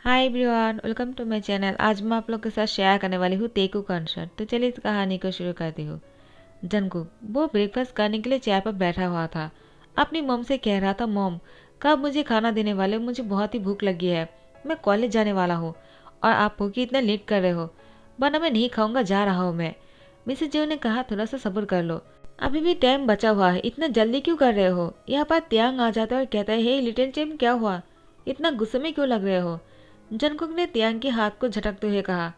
Hi everyone, welcome to my channel. आज मैं आप लोग के साथ शेयर करने वाली हूँ तेकू कंसर्ट। तो चलिए इस कहानी को शुरू करती हूँ। जंगकुक वो ब्रेकफास्ट करने के लिए चेयर पर बैठा हुआ था। अपनी मॉम से कह रहा था, मॉम कब मुझे खाना देने वाले हो? मुझे बहुत ही भूख लगी है। मैं कॉलेज जाने वाला हूँ और आप भूखी इतना लेट कर रहे हो। वरना मैं नहीं खाऊंगा, जा रहा हूँ मैं। मिसेज जो ने कहा, थोड़ा सा सब्र कर लो, अभी भी टाइम बचा हुआ है, इतना जल्दी क्यों कर रहे हो? यहाँ पर त्यांग आ जाता है और कहता है, हे लिटिल चैम, क्या हुआ? इतना गुस्से में क्यों लग रहे हो? जंगकुक ने त्यांग के हाथ को झटकते हुए कहा,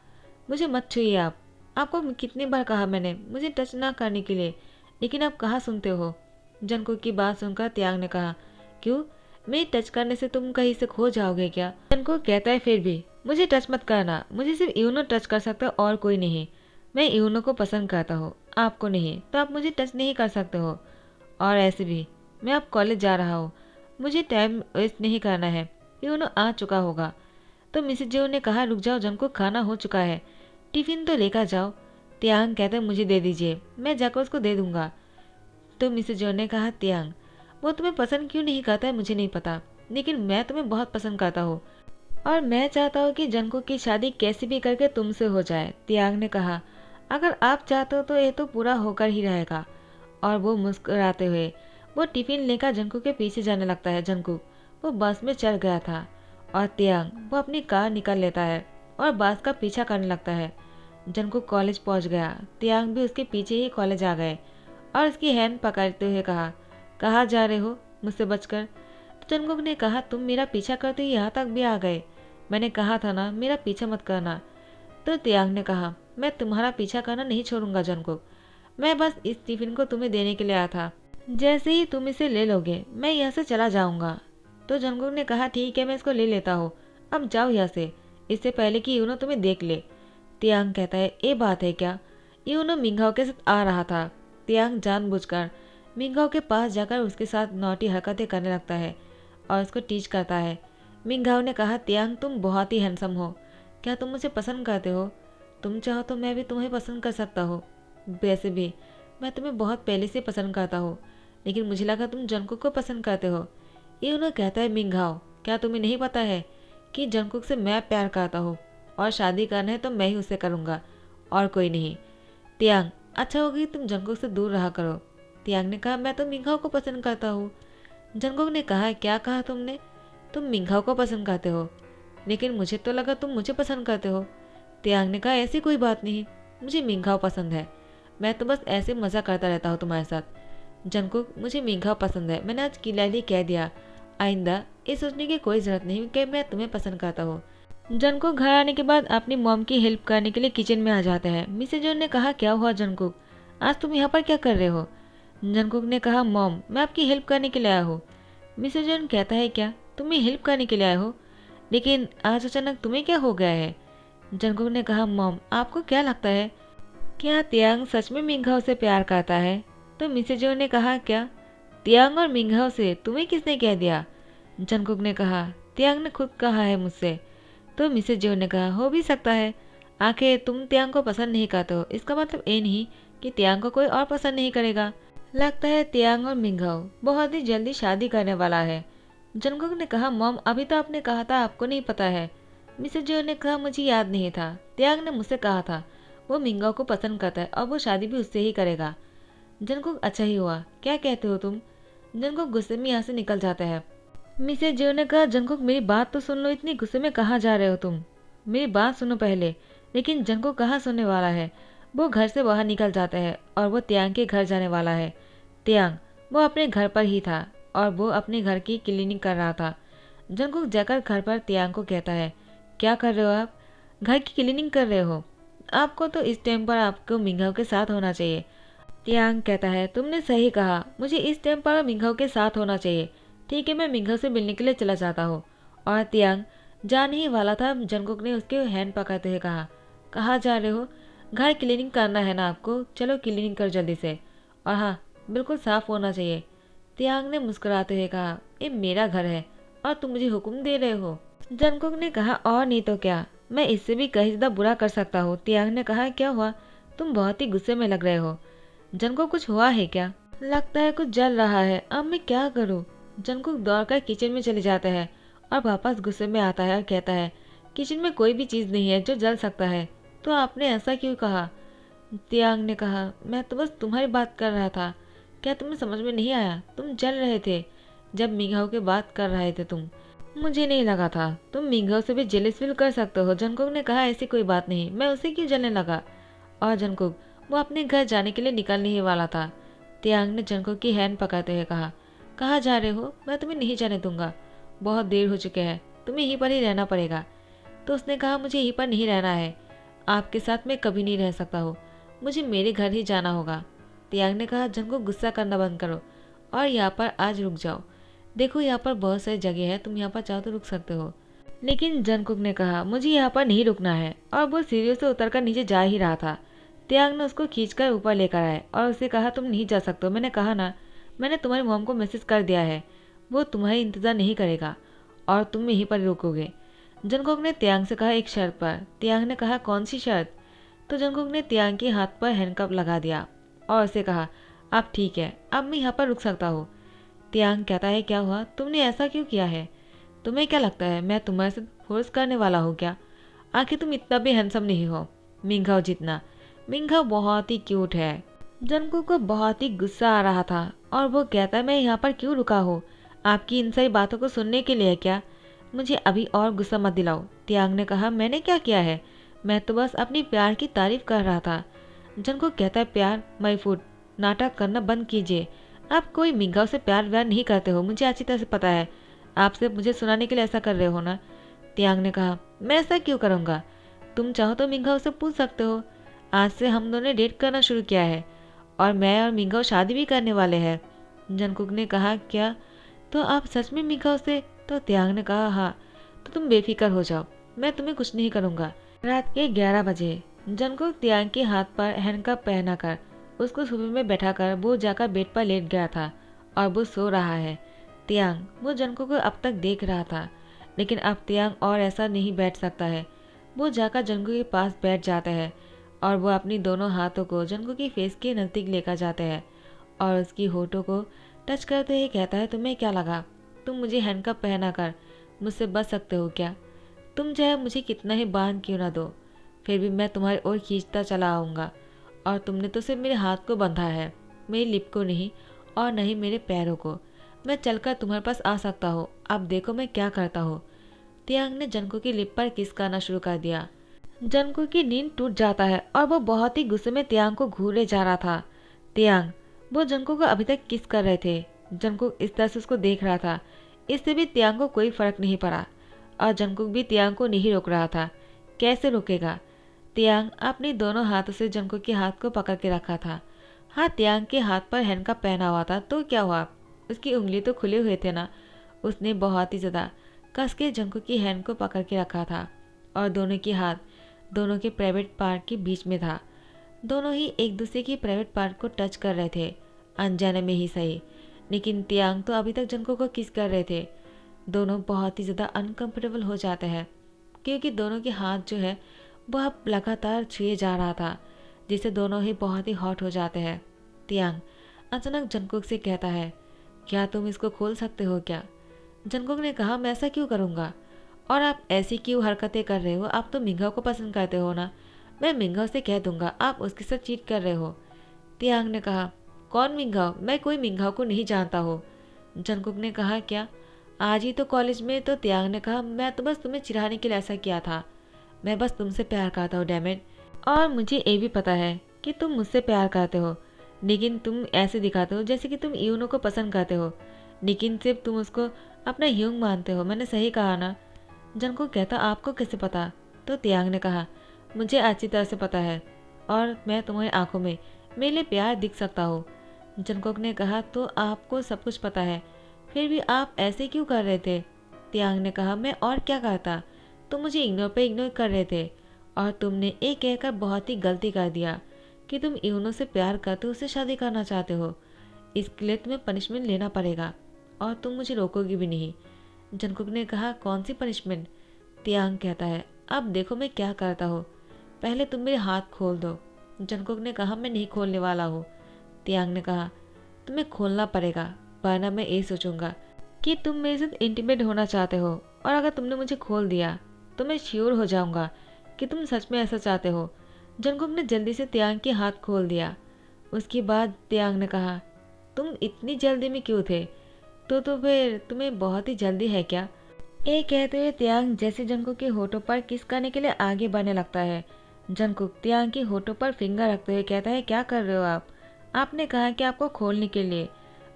मुझे मत छूइए आप। आपको कितनी बार कहा मैंने मुझे टच ना करने के लिए, लेकिन आप कहाँ सुनते हो? जंगकुक की बात सुनकर त्यांग ने कहा, क्यों? मेरे टच करने से तुम कहीं से खो जाओगे क्या? जंगकुक कहता है, फिर भी मुझे टच मत करना, मुझे सिर्फ यूनो टच कर सकता और कोई नहीं। मैं यूनो को पसंद करता हूँ, आपको नहीं, तो आप मुझे टच नहीं कर सकते हो। और ऐसे भी मैं अब कॉलेज जा रहा हूँ, मुझे टाइम वेस्ट नहीं करना है। यूनो आ चुका होगा। तो मिसेज जो ने कहा, रुक जाओ जंगकुक, खाना हो चुका है, टिफिन तो लेकर जाओ। त्यांग कहते, मुझे दे दीजिए, मैं जाकर उसको दे दूंगा। तो मिसेज जो ने कहा, त्यांग वो तुम्हें पसंद क्यों नहीं करता है मुझे नहीं पता, लेकिन मैं तुम्हें बहुत पसंद करता हूँ और मैं चाहता हूँ कि जंगकुक की शादी कैसे भी करके तुमसे हो जाए। त्यांग ने कहा, अगर आप चाहते हो तो ये तो पूरा होकर ही रहेगा। और वो मुस्कुराते हुए वो टिफिन लेकर जंगकुक के पीछे जाने लगता है। जंगकुक वो बस में चढ़ गया था और त्यांग वो अपनी कार निकाल लेता है और बस का पीछा करने लगता है। जंगकुक कॉलेज पहुंच गया। त्यांग भी उसके पीछे ही कॉलेज आ गए और उसकी हैंड पकड़ते हुए कहा, कहाँ जा रहे हो मुझसे बचकर? तो जंगकुक ने कहा, तुम मेरा पीछा करते ही यहाँ तक भी आ गए, मैंने कहा था ना मेरा पीछा मत करना। तो त्यांग ने कहा, मैं तुम्हारा पीछा करना नहीं छोड़ूंगा जंगकुक, मैं बस इस टिफिन को तुम्हें देने के लिए आया था, जैसे ही तुम इसे ले लोगे मैं यहाँ से चला जाऊंगा। तो जंगकुक ने कहा, ठीक है मैं इसको ले लेता हूँ, अब जाओ यहाँ से, इससे पहले कि यूनो तुम्हें देख ले। त्यांग कहता है, ये बात है क्या? यूनो मिंघाओ के साथ आ रहा था। त्यांग जानबूझकर मिंघाओ के पास जाकर उसके साथ नौटी हरकतें करने लगता है और उसको टीच करता है। मिंघाओ ने कहा, त्यांग तुम बहुत ही हैंडसम हो, क्या तुम मुझे पसंद करते हो? तुम चाहो तो मैं भी तुम्हें पसंद कर सकता हूँ। वैसे भी मैं तुम्हें बहुत पहले से पसंद करता हूँ, लेकिन मुझे लगा तुम जंगकुक को पसंद करते हो। ये उन्हें कहता है, मिंघाओ क्या तुम्हें नहीं पता है कि जंगकुक से मैं प्यार करता हूँ और शादी करना है तो मैं ही उससे करूँगा और कोई नहीं। त्यांग अच्छा होगा कि तुम जंगकुक से दूर रहा करो। त्यांग ने कहा, मैं तो मिंघाओ को पसंद करता हूँ। जंगकुक ने कहा, क्या कहा तुमने? तुम मिंघाओ को पसंद करते हो, लेकिन मुझे तो लगा तुम मुझे पसंद करते हो। त्यांग ने कहा, ऐसी कोई बात नहीं, मुझे मिंघाओ पसंद है, मैं तो बस ऐसे मज़ा करता रहता हूँ तुम्हारे साथ। जंगकुक मुझे मिंघाओ पसंद है, मैंने आज क्लियरली कह दिया, आइंदा ये सोचने की कोई ज़रूरत नहीं कि मैं तुम्हें पसंद करता हूँ। जंगकुक घर आने के बाद अपनी मॉम की हेल्प करने के लिए किचन में आ जाता है। मिसेज जोन ने कहा, क्या हुआ जंगकुक, आज तुम यहाँ पर क्या कर रहे हो? जंगकुक ने कहा, मॉम मैं आपकी हेल्प करने के लिए आया हूँ। मिसेज जोन कहता है, क्या तुम हेल्प करने के लिए आए हो? लेकिन आज अचानक तुम्हें क्या हो गया है? जंगकुक ने कहा, मॉम आपको क्या लगता है, क्या त्यांग सच में मिंघाओ से प्यार करता है? तो मिसेजो ने कहा, क्या त्यांग और मिंघाओ से तुम्हें किसने कह दिया? जंगकुक ने कहा, त्यांग ने खुद कहा है मुझसे। तो मिसेजो ने कहा, हो भी सकता है, आखिर तुम त्यांग को पसंद नहीं करते हो, इसका मतलब ये नहीं कि त्यांग को कोई और पसंद नहीं करेगा। लगता है त्यांग और मिंघाओ बहुत ही जल्दी शादी करने वाला है। जंगकुक ने कहा, मॉम अभी तो आपने कहा था आपको नहीं पता है। मिसेजो ने कहा, मुझे याद नहीं था, त्यांग ने मुझसे कहा था वो मिंगाओ को पसंद करता है और वो शादी भी उससे ही करेगा। जंगकुक अच्छा ही हुआ, क्या कहते हो तुम? जंगकुक गुस्से में यहाँ से निकल जाता है। मिसेज जो ने कहा, जंगकुक मेरी बात तो सुन लो, इतनी गुस्से में कहाँ जा रहे हो तुम? मेरी बात सुनो पहले। लेकिन जंगकुक कहाँ सुनने वाला है, वो घर से बाहर निकल जाता है और वो त्यांग के घर जाने वाला है। त्यांग वो अपने घर पर ही था और वो अपने घर की क्लीनिंग कर रहा था। जंगकुक जाकर घर पर त्यांग को कहता है, क्या कर रहे हो आप? घर की क्लीनिंग कर रहे हो? आपको तो इस टाइम पर आपको मिंघाओ के साथ होना चाहिए। त्यांग कहता है, तुमने सही कहा, मुझे इस टाइम पर मिंघाओ के साथ होना चाहिए। ठीक है मैं मिंघाओ से मिलने के लिए चला जाता हूँ। और त्यांग जाने ही वाला था, जंगकुक ने उसके हैंड पकड़ते हुए कहा, कहाँ जा रहे हो? घर क्लीनिंग करना है ना आपको, चलो क्लीनिंग कर जल्दी से, और हाँ बिल्कुल साफ होना चाहिए। त्यांग ने मुस्कुराते हुए कहा, ये मेरा घर है और तुम मुझे हुक्म दे रहे हो? जंगकुक ने कहा, और नहीं तो क्या, मैं इससे भी कहीं ज़्यादा बुरा कर सकता हूँ। त्यांग ने कहा, क्या हुआ, तुम बहुत ही गुस्से में लग रहे हो। जंगकुक कुछ हुआ है क्या? लगता है कुछ जल रहा है, अब मैं क्या करूँ? जंगकुक दौड़कर किचन में चले जाता है और वापस गुस्से में आता है और कहता है, किचन में कोई भी चीज़ नहीं है जो जल सकता है, तो आपने ऐसा क्यों कहा? तियांग ने कहा, मैं तो बस तुम्हारी बात कर रहा था। क्या तुम्हें समझ में नहीं आया? तुम जल रहे थे जब मिंघाओ की बात कर रहे थे तुम। मुझे नहीं लगा था तुम मिंघाओ से भी जेलिस फील कर सकते हो। जंगकुक ने कहा, ऐसी कोई बात नहीं, मैं उसे क्यों जलने लगा? और जंगकुक वो अपने घर जाने के लिए निकलने ही वाला था। तियांग ने जंगकुक की हैंड पकड़ते हुए कहा, कहाँ जा रहे हो? मैं तुम्हें नहीं जाने दूंगा। बहुत देर हो चुके हैं, तुम्हें यहीं पर ही रहना पड़ेगा। तो उसने कहा, मुझे यहीं पर नहीं रहना है, आपके साथ मैं कभी नहीं रह सकता हूँ, मुझे मेरे घर ही जाना होगा। तियांग ने कहा, जंगकुक गुस्सा करना बंद करो और यहाँ पर आज रुक जाओ। देखो यहाँ पर बहुत सारी जगह है, तुम यहाँ पर चाहो तो रुक सकते हो। लेकिन जंगकुक ने कहा, मुझे यहाँ पर नहीं रुकना है, और वो सीढ़ियों से उतरकर नीचे जा ही रहा था। तियांग ने उसको खींचकर ऊपर लेकर आए और उसे कहा, तुम नहीं जा सकते हो, मैंने कहा ना, मैंने तुम्हारी मॉम को मैसेज कर दिया है, वो तुम्हारी इंतज़ार नहीं करेगा और तुम यहीं पर रुकोगे। जंगकुक ने तियांग से कहा, एक शर्त पर। तियांग ने कहा, कौन सी शर्त? तो जंगकुक ने तियांग के हाथ पर हैंडकफ लगा दिया और उसे कहा, अब ठीक है, अब मैं यहाँ पर रुक सकता हूँ। तियांग कहता है, क्या हुआ, तुमने ऐसा क्यों किया है? तुम्हें क्या लगता है मैं तुम्हारे साथ फोर्स करने वाला हूँ क्या? आखिर तुम इतना भी हैंडसम नहीं हो मिंघाओ जितना। मिंघाओ बहुत ही क्यूट है। जंगकुक को बहुत ही गुस्सा आ रहा था और वो कहता है, मैं यहाँ पर क्यों रुका हूँ? आपकी इन सारी बातों को सुनने के लिए क्या? मुझे अभी और गुस्सा मत दिलाओ। तियांग ने कहा, मैंने क्या किया है? मैं तो बस अपनी प्यार की तारीफ कर रहा था। जंगकुक कहता है, प्यार माय फूड, नाटक करना बंद कीजिए। आप कोई मिंघाओ से प्यार व्यार नहीं करते हो, मुझे अच्छी तरह से पता है। आप सिर्फ मुझे सुनाने के लिए ऐसा कर रहे हो ना? तियांग ने कहा, मैं ऐसा क्यों करूँगा? तुम चाहो तो मिंघाओ से पूछ सकते हो। आज से हम दोनों ने डेट करना शुरू किया है और मैं और मिंघाओ शादी भी करने वाले हैं। जंगकुक ने कहा, क्या? तो आप सच में मिंघाओ से? तो तियांग ने कहा, हाँ। तो तुम बेफिक्र हो जाओ, मैं तुम्हें कुछ नहीं करूँगा। रात के 11 बजे जंगकुक तियांग के हाथ पर हैंडकफ पहनाकर उसको सोफे में बैठाकर वो जाकर बेड पर लेट गया था और वो सो रहा है। तियांग वो जंगकुक को अब तक देख रहा था, लेकिन अब तियांग और ऐसा नहीं बैठ सकता है। वो जाकर जंगकुक के पास बैठ जाता है और वो अपनी दोनों हाथों को जंगकुक की फेस के नज़दीक लेकर जाते हैं और उसकी होठों को टच करते हुए कहता है, तुम्हें क्या लगा तुम मुझे हैंडकफ पहना कर मुझसे बच सकते हो क्या? तुम चाहे मुझे कितना ही बांध क्यों ना दो, फिर भी मैं तुम्हारी ओर खींचता चला आऊँगा। और तुमने तो सिर्फ मेरे हाथ को बंधा है, मेरी लिप को नहीं और न ही मेरे पैरों को। मैं चलकर तुम्हारे पास आ सकता हूँ, अब देखो मैं क्या करता हूँ। तियांग ने जंगकुक की लिप पर किस करना शुरू कर दिया। जंगकुक की नींद टूट जाता है और वो बहुत ही गुस्से में तियांग को घूरे जा रहा था। तियांग वो जंगकुक को अभी तक किस कर रहे थे। जंगकुक इस तरह से उसको देख रहा था, इससे भी तियांग को कोई फर्क नहीं पड़ा और जंगकुक भी तियांग को नहीं रोक रहा था। कैसे रोकेगा? तियांग अपने दोनों हाथों से जंगकुक के हाथ को पकड़ के रखा था। हाँ, तियांग के हाथ पर हैंडकफ पहना हुआ था, तो क्या हुआ? उसकी उंगली तो खुले हुए थे ना। उसने बहुत ही ज़्यादा कस के जंगकुक की हैंड को पकड़ के रखा था और दोनों के हाथ दोनों के प्राइवेट पार्ट के बीच में था। दोनों ही एक दूसरे की प्राइवेट पार्ट को टच कर रहे थे, अनजाने में ही सही, लेकिन तियांग तो अभी तक जंगकुक को किस कर रहे थे। दोनों बहुत ही ज़्यादा अनकंफर्टेबल हो जाते हैं क्योंकि दोनों के हाथ जो है वह अब लगातार छुए जा रहा था, जिससे दोनों ही बहुत ही हॉट हो जाते हैं। तियांग अचानक जंगकुक से कहता है, क्या तुम इसको खोल सकते हो क्या? जंगकुक ने कहा, मैं ऐसा क्यों करूँगा और आप ऐसी क्यों हरकतें कर रहे हो? आप तो मिंघाओ को पसंद करते हो ना। मैं मिंघाओ से कह दूंगा आप उसके साथ चीट कर रहे हो। तियांग ने कहा, कौन मिंघाओ? मैं कोई मिंघाओ को नहीं जानता हूँ। जंगकुक ने कहा, क्या आज ही तो कॉलेज में? तो तियांग ने कहा, मैं तो बस तुम्हें चिढ़ाने के लिए ऐसा किया था, मैं बस तुमसे प्यार करता हूँ डैमेट, और मुझे ये भी पता है कि तुम मुझसे प्यार करते हो, लेकिन तुम ऐसे दिखाते हो जैसे कि तुम यूनो को पसंद करते हो, लेकिन सिर्फ तुम उसको अपना ह्यूंग मानते हो। मैंने सही कहा ना? जंगकुक कहता, आपको कैसे पता? तो तियांग ने कहा, मुझे अच्छी तरह से पता है और मैं तुम्हारी आंखों में मेरे लिए प्यार दिख सकता हूँ। जंगकुक ने कहा, तो आपको सब कुछ पता है, फिर भी आप ऐसे क्यों कर रहे थे? तियांग ने कहा, मैं और क्या करता, तुम मुझे इग्नोर पे इग्नोर कर रहे थे और तुमने एक कहकर बहुत ही गलती कर दिया कि तुम यूनो से प्यार करते हो, उससे शादी करना चाहते हो। इसके लिए तुम्हें पनिशमेंट लेना पड़ेगा और तुम मुझे रोकोगी भी नहीं। जंगकुक ने कहा, कौन सी पनिशमेंट? तियांग कहता है, अब देखो मैं क्या करता हूँ, पहले तुम मेरे हाथ खोल दो। जंगकुक ने कहा, मैं नहीं खोलने वाला हूँ। तियांग ने कहा, तुम्हें खोलना पड़ेगा, वरना मैं ये सोचूंगा कि तुम मेरे साथ इंटीमेट होना चाहते हो, और अगर तुमने मुझे खोल दिया तो मैं श्योर हो जाऊंगा कि तुम सच में ऐसा चाहते हो। जंगकुक ने जल्दी से त्यांग के हाथ खोल दिया। उसके बाद त्यांग ने कहा, तुम इतनी जल्दी में क्यों थे? तो फिर तुम्हें बहुत ही जल्दी है क्या? ये कहते हुए त्यांग जैसे जंगकुक के होठों पर किस करने के लिए आगे बढ़ने लगता है। जंगकुक त्यांग के होठों पर फिंगर रखते हुए कहता है, क्या कर रहे हो आप? आपने कहा कि आपको खोलने के लिए,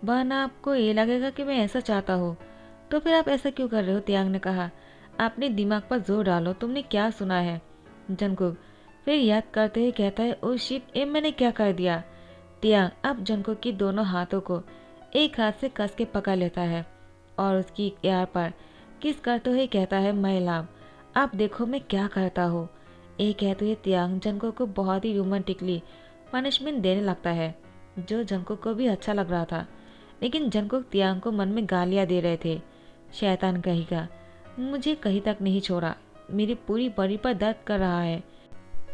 वरना आपको ये लगेगा कि मैं ऐसा चाहता हूँ। तो फिर आप ऐसा क्यों कर रहे हो? त्यांग ने कहा, अपने दिमाग पर जोर डालो, तुमने क्या सुना है? जंगकुक फिर याद करते हुए कहता है, ओ शिट, ये मैंने क्या कर दिया? त्यांग अब जंगकुक की दोनों हाथों को एक हाथ से कस के पकड़ लेता है और उसकी यार पर किस करते हुए कहता है, मैं लाभ, आप देखो मैं क्या करता हूँ। ये कहते हुए त्यांग जंगकुक को बहुत ही रोमांटिकली पनिशमेंट देने लगता है, जो जंगकुक को भी अच्छा लग रहा था। लेकिन जंगकुक त्यांग को मन में गालियाँ दे रहे थे, शैतान कहेगा, मुझे कहीं तक नहीं छोड़ा, मेरी पूरी बॉडी पर दर्द कर रहा है।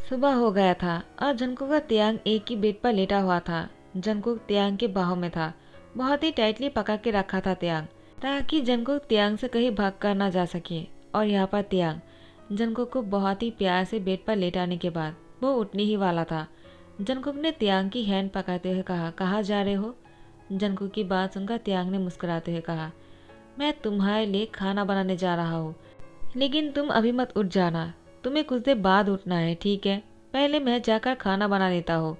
सुबह हो गया था और जंगकुक का त्यांग एक ही बेड पर लेटा हुआ था। जंगकुक त्यांग के बाहों में था, बहुत ही टाइटली पकड़ के रखा था त्यांग, ताकि जंगकुक त्यांग से कहीं भाग कर ना जा सके। और यहाँ पर त्यांग जंगकुक को बहुत ही प्यार से बेड पर लेटाने के बाद वो उठने ही वाला था। जंगकुक ने त्यांग की हैंड पकड़ते हुए कहा, कहाँ जा रहे हो? जंगकुक की बात सुनकर त्यांग ने मुस्कुराते हुए कहा, मैं तुम्हारे लिए खाना बनाने जा रहा हूँ, लेकिन तुम अभी मत उठ जाना, तुम्हें कुछ देर बाद उठना है, ठीक है? पहले मैं जाकर खाना बना लेता हूँ।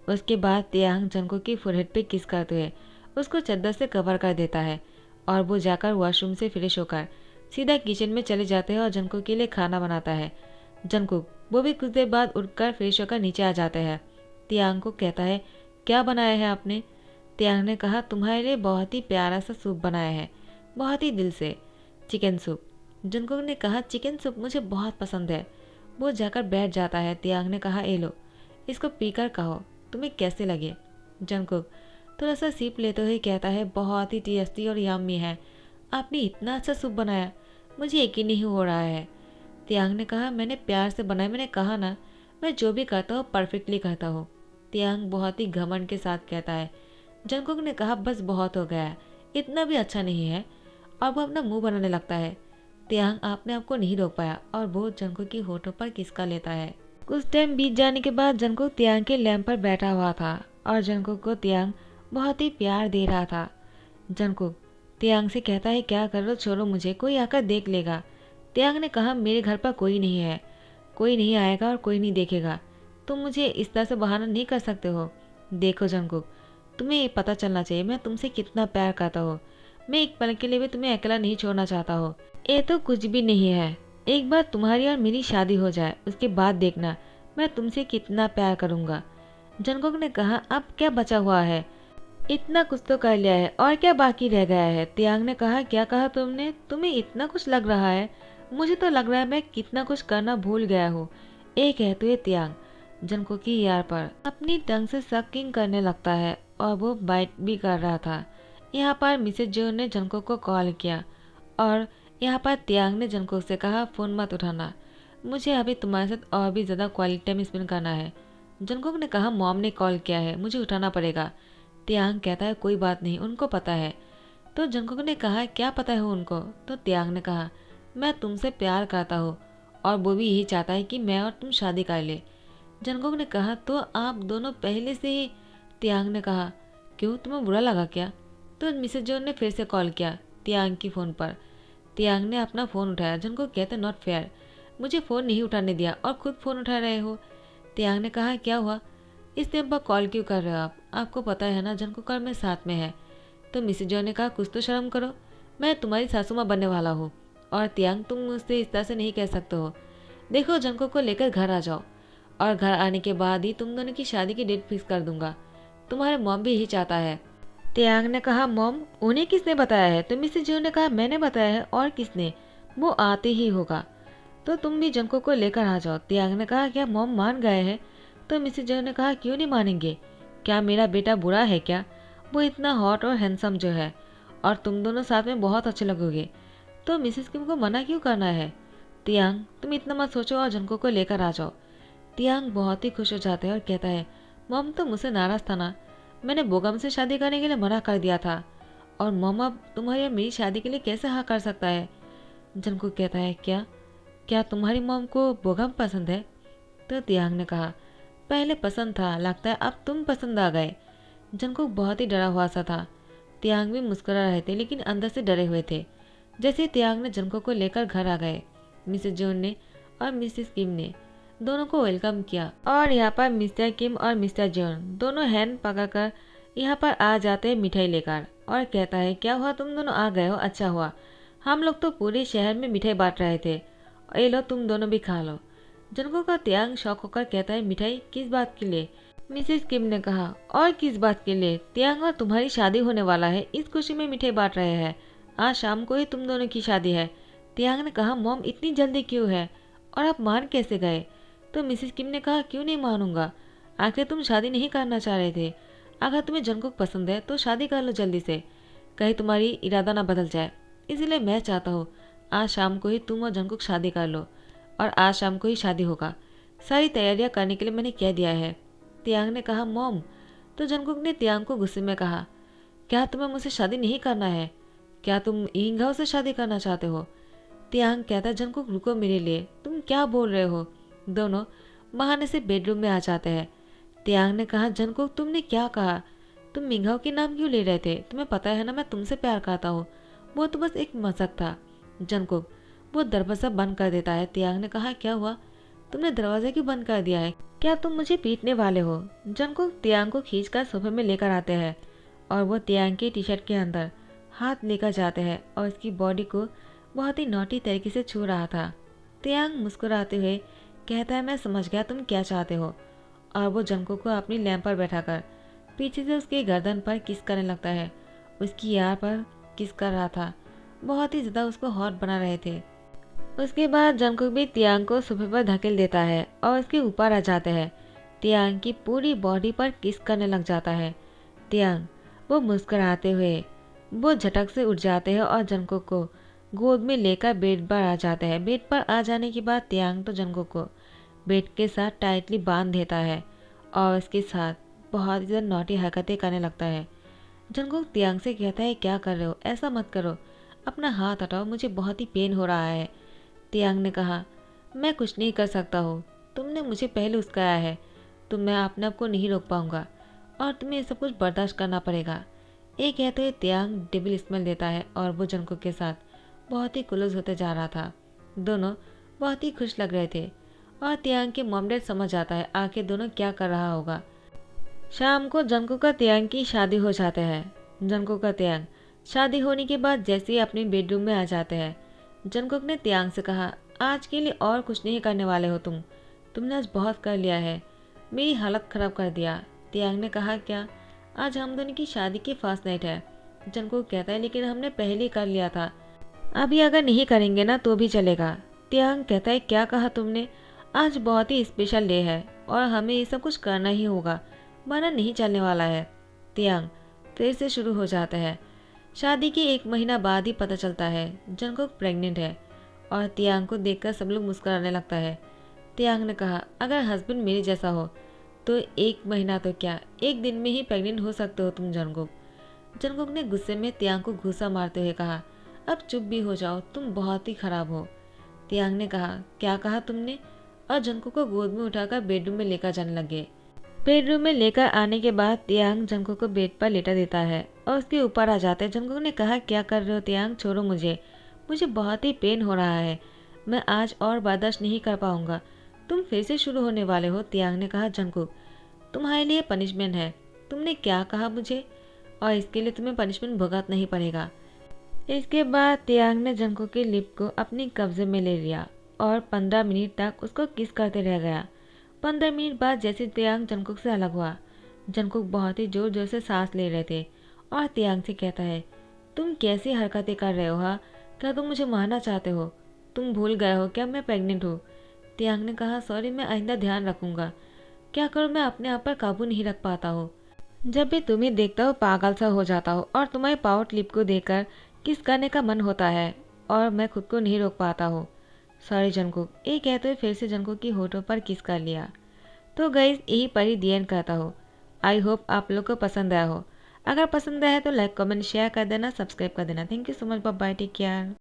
उसके बाद त्यांग जंगकुक की फोrehead पे किस करते हुए उसको चादर से कवर कर देता है और वो जाकर वॉशरूम से फ्रेश होकर सीधा किचन में चले जाते हैं और जंगकुक के लिए खाना बनाता है। जंगकुक वो भी कुछ देर बाद उठकर फ्रेश होकर नीचे आ जाते हैं। त्यांग को कहता है, क्या बनाया है आपने? त्यांग ने कहा, तुम्हारे लिए बहुत ही प्यारा सा सूप बनाया है, बहुत ही दिल से, चिकन सूप। जंगकुक ने कहा, चिकन सूप मुझे बहुत पसंद है। वो जाकर बैठ जाता है। त्यांग ने कहा, ए लो, इसको पीकर कहो तुम्हें कैसे लगे। जंगकुक थोड़ा सा सीप लेते हुए कहता है, बहुत ही टेस्टी और यम्मी है, आपने इतना अच्छा सूप बनाया, मुझे यकीन नहीं हो रहा है। त्यांग ने कहा, मैंने प्यार से बनाया, मैंने कहा ना, मैं जो भी करता हूँ परफेक्टली करता हूँ। त्यांग बहुत ही घमंड के साथ कहता है। जंगकुक ने कहा, बस बहुत हो गया है, इतना भी अच्छा नहीं है। और वो अपना मुंह बनाने लगता है। त्यांग अपने आप को नहीं रोक पाया और वो जंगकुक की होठों पर किसका लेता है। कुछ टाइम बीत जाने के बाद जंगकुक त्यांग के लैंप पर बैठा हुआ था और जंगकुक को त्यांग बहुत ही प्यार दे रहा था। जंगकुक त्यांग से कहता है, क्या कर रहे हो, छोड़ो मुझे, कोई आकर देख लेगा। त्यांग ने कहा, मेरे घर पर कोई नहीं है, कोई नहीं आएगा और कोई नहीं देखेगा, तुम मुझे इस तरह से बहाना नहीं कर सकते हो। देखो जंगकुक, तुम्हें ये पता चलना चाहिए मैं तुमसे कितना प्यार करता हूँ। मैं एक पल के लिए भी तुम्हें अकेला नहीं छोड़ना चाहता हूँ। ये तो कुछ भी नहीं है, एक बार तुम्हारी और मेरी शादी हो जाए, उसके बाद देखना मैं तुमसे कितना प्यार करूँगा। जंगकुक ने कहा, अब क्या बचा हुआ है, इतना कुछ तो कर लिया है, और क्या बाकी रह गया है? त्यांग ने कहा, क्या कहा तुमने? तुम्हें इतना कुछ लग रहा है? मुझे तो लग रहा है मैं कितना कुछ करना भूल गया हूँ। ये कहते हुए त्यांग जंगकुक की यार पर अपनी टंग से सकिंग करने लगता है और वो बाइट भी कर रहा था। यहाँ पर मिसेज जो ने जंगकुक को कॉल किया और यहाँ पर त्यांग ने जंगकुक से कहा, फ़ोन मत उठाना, मुझे अभी तुम्हारे साथ और भी ज़्यादा क्वालिटी टाइम स्पेंड करना है। जंगकुक ने कहा, मॉम ने कॉल किया है, मुझे उठाना पड़ेगा। त्यांग कहता है, कोई बात नहीं, उनको पता है। तो जंगकुक ने कहा, क्या पता है उनको? तो त्यांग ने कहा, मैं तुमसे प्यार करता हूँ और वो भी यही चाहता है कि मैं और तुम शादी कर ले। जंगकुक ने कहा, तो आप दोनों पहले से ही? त्यांग ने कहा, क्यों, तुम्हें बुरा लगा क्या? तो मिसेज जो ने फिर से कॉल किया त्यांग की फ़ोन पर। त्यांग ने अपना फ़ोन उठाया। जंगकुक कहते, नॉट फेयर, मुझे फ़ोन नहीं उठाने दिया और खुद फ़ोन उठा रहे हो। त्यांग ने कहा, क्या हुआ, इस टाइम पर कॉल क्यों कर रहे हो आप? आपको पता है ना जंगकुक और मैं साथ में है। तो मिसेज जो ने कहा, कुछ तो शर्म करो, मैं तुम्हारी सासू माँ बनने वाला हूँ और त्यांग तुम मुझसे इस तरह से नहीं कह सकते हो। देखो जंगकुक को लेकर घर आ जाओ और घर आने के बाद ही तुम दोनों की शादी की डेट फिक्स कर दूंगा। तुम्हारे मॉम भी यही चाहता है। त्यांग ने कहा, मॉम, उन्हें किसने बताया है? तो मिसेज जो ने कहा, मैंने बताया है, और किसने? वो आते ही होगा, तो तुम भी जंगकुक को लेकर आ जाओ। त्यांग ने कहा, क्या मॉम मान गए हैं? तो मिसेज जो ने कहा, क्यों नहीं मानेंगे, क्या मेरा बेटा बुरा है क्या? वो इतना हॉट और हैंडसम जो है, और तुम दोनों साथ में बहुत अच्छे लगोगे, तो मिसेज किम को मना क्यों करना है? त्यांग तुम इतना मत सोचो और जंगकुक को लेकर आ जाओ। त्यांग बहुत ही खुश हो जाता है और कहता है, मॉम तो मुझसे नाराज़ था ना, मैंने बोगम से शादी करने के लिए मना कर दिया था, और मॉम अब तुम्हारी और मेरी शादी के लिए कैसे हाँ कर सकता है? जंगकुक कहता है, क्या क्या तुम्हारी मॉम को बोगम पसंद है? तो तियांग ने कहा, पहले पसंद था, लगता है अब तुम पसंद आ गए। जंगकुक बहुत ही डरा हुआ सा था। तियांग भी मुस्कुरा रहे थे लेकिन अंदर से डरे हुए थे। जैसे तियांग ने जंगकुक को लेकर घर आ गए, मिसेस जोन ने और मिसेस किम ने दोनों को वेलकम किया और यहाँ पर मिस्टर किम और मिस्टर जोन दोनों हैंड पकड़कर यहाँ पर आ जाते हैं मिठाई लेकर और कहता है, क्या हुआ तुम दोनों आ गए हो, अच्छा हुआ। हम लोग तो पूरे शहर में मिठाई बांट रहे थे, ये लो तुम दोनों भी खा लो। जंगकुक का तियांग शौक होकर कहता है, मिठाई किस बात के लिए? मिसेस किम ने कहा, और किस बात के लिए, तियांग और तुम्हारी शादी होने वाला है, इस खुशी में मिठाई बांट रहे हैं। आज शाम को ही तुम दोनों की शादी है। तियांग ने कहा, मॉम इतनी जल्दी क्यों है और आप मान कैसे गए? तो मिसेस किम ने कहा, क्यों नहीं मानूंगा, आखिर तुम शादी नहीं करना चाह रहे थे। अगर तुम्हें जंगकुक पसंद है तो शादी कर लो जल्दी से, कहीं तुम्हारी इरादा ना बदल जाए। इसलिए मैं चाहता हूँ आज शाम को ही तुम और जंगकुक शादी कर लो और आज शाम को ही शादी होगा। सारी तैयारियां करने के लिए मैंने कह दिया है। तियांग ने कहा, मॉम। तो जंगकुक ने तियांग को गुस्से में कहा, क्या तुम्हें मुझसे शादी नहीं करना है? क्या तुम यिंगहाओ से शादी करना चाहते हो? तियांग कहता, जंगकुक रुको मेरे लिए, तुम क्या बोल रहे हो? दोनों बहाने से बेडरूम में आ जाते हैं। तियांग ने कहा, जंगकुक तुमने क्या कहा? तुम मिंगहाओ के नाम क्यों ले रहे थे? तुम्हें पता है ना मैं तुमसे प्यार करता हूँ। वो तो बस एक मजाक था। जंगकुक वो दरवाज़ा बंद कर देता है। तियांग ने कहा, क्या हुआ, तुमने दरवाज़ा क्यों बंद कर दिया है? क्या तुम मुझे पीटने वाले हो? जंगकुक तियांग को खींचकर सोफे में लेकर आते हैं और वो तियांग की टी शर्ट के अंदर हाथ लेकर जाते हैं और उसकी बॉडी को बहुत ही नॉटी तरीके से छू रहा था। तियांग मुस्कुराते हुए कहता है, मैं समझ गया तुम क्या चाहते हो। और वो जंगकुक को अपनी लैंप पर बैठाकर पीछे से उसके गर्दन पर किस करने लगता है। उसकी यार पर किस कर रहा था, बहुत ही ज़्यादा उसको हॉट बना रहे थे। उसके बाद जंगकुक भी तियांग को सोफे पर धकेल देता है और उसके ऊपर आ जाते हैं। तियांग की पूरी बॉडी पर किस करने लग जाता है। तियांग वो मुस्कुराते हुए वो झटक से उठ जाते हैं और जंगकुक को गोद में लेकर बेड पर आ जाते हैं। बेड पर आ जाने के बाद तियांग तो जंगकुक को बेड के साथ टाइटली बांध देता है और उसके साथ बहुत ही ज़्यादा नॉटी हरकतें करने लगता है। जंगकुक तियांग से कहता है, क्या कर रहे हो, ऐसा मत करो, अपना हाथ हटाओ, मुझे बहुत ही पेन हो रहा है। तियांग ने कहा, मैं कुछ नहीं कर सकता हूँ, तुमने मुझे पहले उस्काया है, तो मैं अपने आप को नहीं रोक पाऊंगा और तुम्हें सब कुछ बर्दाश्त करना पड़ेगा। ये कहते हुए तियांग डेविल स्मेल देता है और वो जंगकुक के साथ बहुत ही क्लोज होते जा रहा था। दोनों बहुत ही खुश लग रहे थे और तियांग के मॉम डैड समझ आता है आखिर दोनों क्या कर रहा होगा। शाम को जंगकुक का तियांग की शादी हो जाते हैं। जंगकुक का तियांग शादी होने के बाद जैसे ही अपने बेडरूम में आ जाते हैं, जंगकुक ने तियांग से कहा, आज के लिए और कुछ नहीं करने वाले हो तुमने आज बहुत कर लिया है, मेरी हालत ख़राब कर दिया। तियांग ने कहा, क्या आज हम दोनों की शादी की फर्स्ट नाइट है? जंगकुक कहता है, लेकिन हमने पहले ही कर लिया था, अभी अगर नहीं करेंगे ना तो भी चलेगा। तियांग कहता है, क्या कहा तुमने? आज बहुत ही स्पेशल डे है और हमें ये सब कुछ करना ही होगा, वरना नहीं चलने वाला है। तियांग फिर से शुरू हो जाता है। शादी के 1 महीना बाद ही पता चलता है जंगकुक प्रेग्नेंट है और तियांग को देखकर सब लोग मुस्कुराने लगता है। तियांग ने कहा, अगर हस्बैंड मेरे जैसा हो तो 1 महीना तो क्या 1 दिन में ही प्रेग्नेंट हो सकते हो तुम जंगकुक। जंगकुक ने गुस्से में तियांग को घूंसा मारते हुए कहा, अब चुप भी हो जाओ, तुम बहुत ही खराब हो। तियांग ने कहा, क्या कहा तुमने? और जंगकुक को गोद में उठाकर बेडरूम में लेकर जाने लगे। बेडरूम में लेकर आने के बाद तियांग जंगकुक को बेड पर लेटा देता है और उसके ऊपर आ जाते हैं। जंगकुक ने कहा, क्या कर रहे हो तियांग, छोड़ो मुझे बहुत ही पेन हो रहा है, मैं आज और बर्दाश्त नहीं कर पाऊंगा, तुम फिर से शुरू होने वाले हो। तियांग ने कहा, जंगकुक तुम्हारे लिए पनिशमेंट है, तुमने क्या कहा मुझे, और इसके लिए तुम्हें पनिशमेंट भुगतना नहीं पड़ेगा। इसके बाद तियांग ने जंगकुक के लिप को अपने कब्जे में ले लिया और 15 मिनट तक उसको किस करते रह गया। 15 मिनट बाद जैसे तियांग जंगकुक से अलग हुआ, जंगकुक बहुत ही जोर जोर से सांस ले रहे थे और तियांग से कहता है, तुम कैसी हरकतें कर रहे हो? हाँ, क्या तुम मुझे मारना चाहते हो? तुम भूल गए हो क्या मैं प्रेग्नेंट हूँ? तियांग ने कहा, सॉरी, मैं आइंदा ध्यान रखूंगा। क्या करूँ, मैं अपने आप पर काबू नहीं रख पाता हूँ, जब भी तुम्हें देखता हो पागल सा हो जाता हो और तुम्हारे पाउट लिप को देखकर किस करने का मन होता है और मैं खुद को नहीं रोक पाता हूँ। सॉरी जंगकुक, ये कहते हुए फिर से जंगकुक की होठों पर किस कर लिया। तो गाइस यही पर ही दी एंड करता हो। आई होप आप लोग को पसंद आया हो। अगर पसंद आया तो लाइक कमेंट शेयर कर देना, सब्सक्राइब कर देना। Thank you so much, bye bye, take care.